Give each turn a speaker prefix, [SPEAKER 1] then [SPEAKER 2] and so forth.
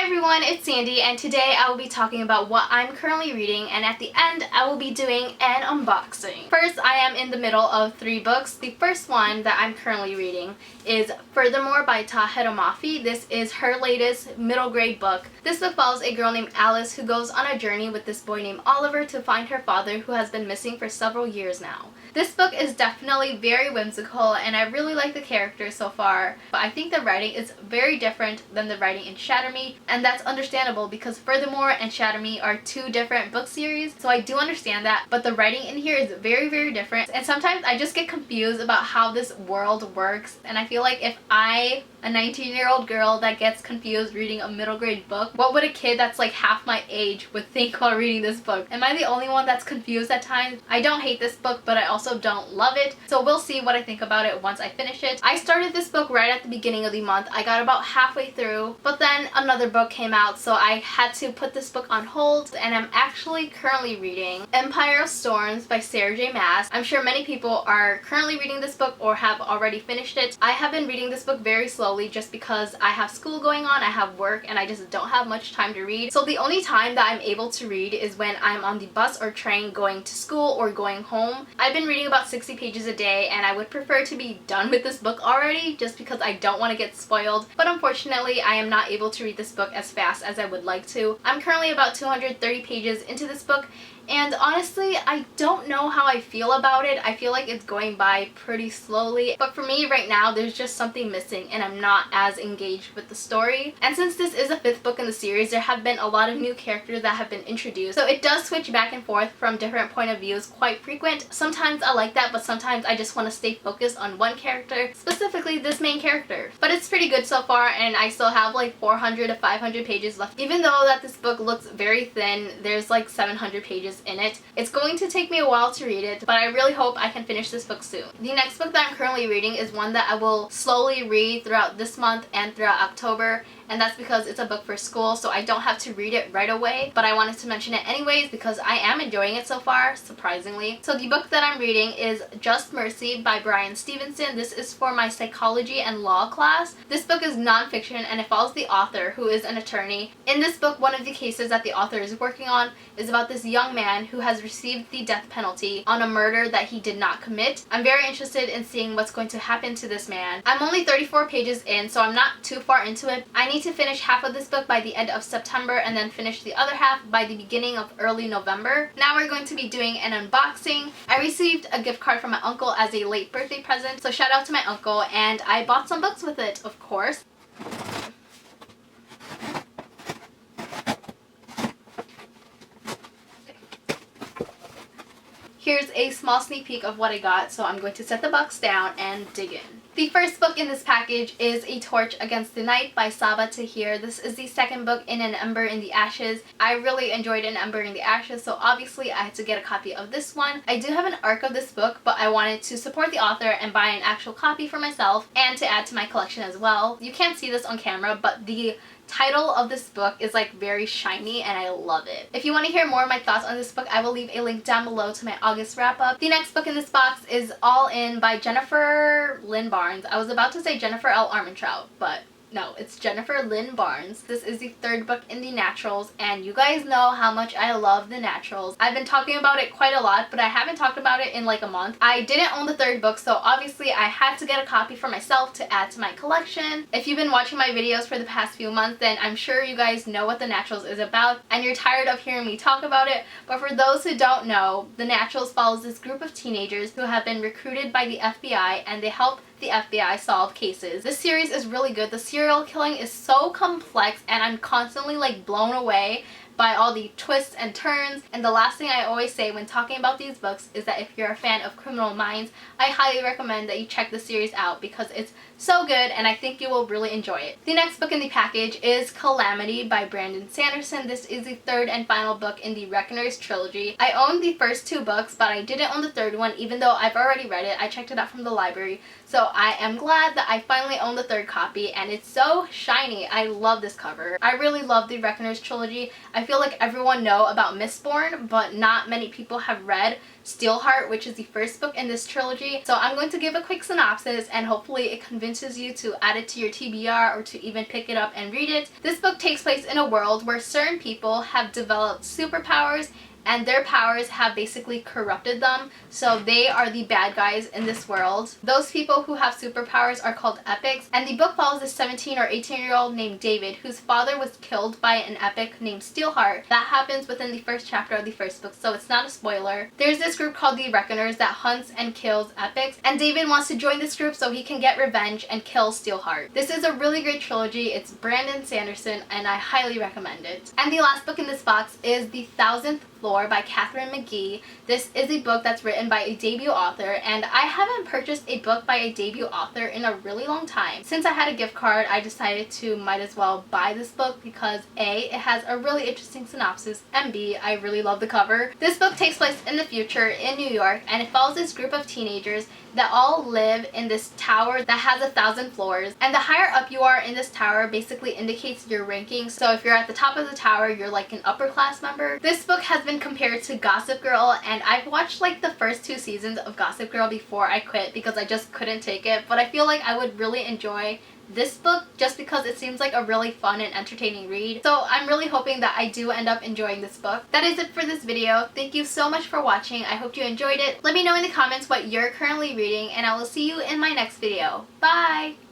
[SPEAKER 1] everyone, it's Sandy, and today I will be talking about what I'm currently reading, and at the end I will be doing an unboxing. First, I am in the middle of 3 books. The first one that I'm currently reading is Furthermore by Tahereh Mafi. This is her latest middle grade book. This book follows a girl named Alice who goes on a journey with this boy named Oliver to find her father, who has been missing for several years now. This book is definitely very whimsical and I really like the characters so far, but I think the writing is very different than the writing in Shatter Me, and that's understandable because Furthermore and Shatter Me are 2 different book series, so I do understand that, but the writing in here is very different, and sometimes I just get confused about how this world works, and I feel like if I, a 19-year-old girl that gets confused reading a middle grade book, what would a kid that's like half my age would think while reading this book? Am I the only one that's confused at times? I don't hate this book, but I also don't love it, so we'll see what I think about it once I finish it. I started this book right at the beginning of the month. I got about halfway through, but then another book came out, so I had to put this book on hold, and I'm actually currently reading Empire of Storms by Sarah J. Maas. I'm sure many people are currently reading this book or have already finished it. I have been reading this book very slowly just because I have school going on, I have work, and I just don't have much time to read. So the only time that I'm able to read is when I'm on the bus or train going to school or going home. I've been reading about 60 pages a day, and I would prefer to be done with this book already just because I don't want to get spoiled, but unfortunately I am not able to read this book as fast as I would like to. I'm currently about 230 pages into this book, and honestly, I don't know how I feel about it. I feel like it's going by pretty slowly, but for me right now there's just something missing and I'm not as engaged with the story. And since this is a 5th book in the series, there have been a lot of new characters that have been introduced, so it does switch back and forth from different point of views quite frequent. Sometimes I like that, but sometimes I just want to stay focused on one character, specifically this main character. But it's pretty good so far, and I still have like 400 to 500 pages left. Even though that this book looks very thin, there's like 700 pages in it. It's going to take me a while to read it, but I really hope I can finish this book soon. The next book that I'm currently reading is one that I will slowly read throughout this month and throughout October, and that's because it's a book for school, so I don't have to read it right away, but I wanted to mention it anyways because I am enjoying it so far, surprisingly. So the book that I'm reading is Just Mercy by Bryan Stevenson. This is for my psychology and law class. This book is nonfiction and it follows the author, who is an attorney. In this book, one of the cases that the author is working on is about this young man who has received the death penalty on a murder that he did not commit. I'm very interested in seeing what's going to happen to this man. I'm only 34 pages in, so I'm not too far into it. I need to finish half of this book by the end of September and then finish the other half by the beginning of early November. Now we're going to be doing an unboxing. I received a gift card from my uncle as a late birthday present, so shout out to my uncle, and I bought some books with it, of course. Here's a small sneak peek of what I got, so I'm going to set the box down and dig in. The first book in this package is A Torch Against the Night by Sabaa Tahir. This is the second book in An Ember in the Ashes. I really enjoyed An Ember in the Ashes, so obviously I had to get a copy of this one. I do have an ARC of this book, but I wanted to support the author and buy an actual copy for myself and to add to my collection as well. You can't see this on camera, but the title of this book is like very shiny and I love it. If you want to hear more of my thoughts on this book, I will leave a link down below to my August wrap up. The next book in this box is All In by Jennifer Lynn Barnes. I was about to say Jennifer L. Armentrout, but no, it's Jennifer Lynn Barnes. This is the 3rd book in the Naturals, and you guys know how much I love the Naturals. I've been talking about it quite a lot, but I haven't talked about it in like a month. I didn't own the 3rd book, so obviously I had to get a copy for myself to add to my collection. If you've been watching my videos for the past few months, then I'm sure you guys know what the Naturals is about, and you're tired of hearing me talk about it. But for those who don't know, the Naturals follows this group of teenagers who have been recruited by the FBI, and they help the FBI solve cases. This series is really good. The serial killing is so complex and I'm constantly like blown away by all the twists and turns. And the last thing I always say when talking about these books is that if you're a fan of Criminal Minds, I highly recommend that you check the series out because it's so good and I think you will really enjoy it. The next book in the package is Calamity by Brandon Sanderson. This is the 3rd and final book in the Reckoners trilogy. I owned the first 2 books, but I didn't own the 3rd one even though I've already read it. I checked it out from the library. So I am glad that I finally own the 3rd copy, and it's so shiny. I love this cover. I really love the Reckoners trilogy. I feel like everyone know about Mistborn, but not many people have read Steelheart, which is the first book in this trilogy. So I'm going to give a quick synopsis and hopefully it convinces you to add it to your TBR or to even pick it up and read it. This book takes place in a world where certain people have developed superpowers and their powers have basically corrupted them, so they are the bad guys in this world. Those people who have superpowers are called epics, and the book follows a 17 or 18-year-old named David whose father was killed by an epic named Steelheart. That happens within the first chapter of the first book, so it's not a spoiler. There's this group called the Reckoners that hunts and kills epics, and David wants to join this group so he can get revenge and kill Steelheart. This is a really great trilogy. It's Brandon Sanderson, and I highly recommend it. And the last book in this box is The Thousandth Floor by Catherine McGee. This is a book that's written by a debut author, and I haven't purchased a book by a debut author in a really long time. Since I had a gift card, I decided to might as well buy this book because A, it has a really interesting synopsis, and B, I really love the cover. This book takes place in the future in New York, and it follows this group of teenagers that all live in this tower that has 1,000 floors, and the higher up you are in this tower basically indicates your ranking. So if you're at the top of the tower, you're like an upper class member. This book has been compared to Gossip Girl, and I've watched like the first 2 seasons of Gossip Girl before I quit because I just couldn't take it, but I feel like I would really enjoy this book just because it seems like a really fun and entertaining read. So I'm really hoping that I do end up enjoying this book. That is it for this video. Thank you so much for watching. I hope you enjoyed it. Let me know in the comments what you're currently reading, and I will see you in my next video. Bye!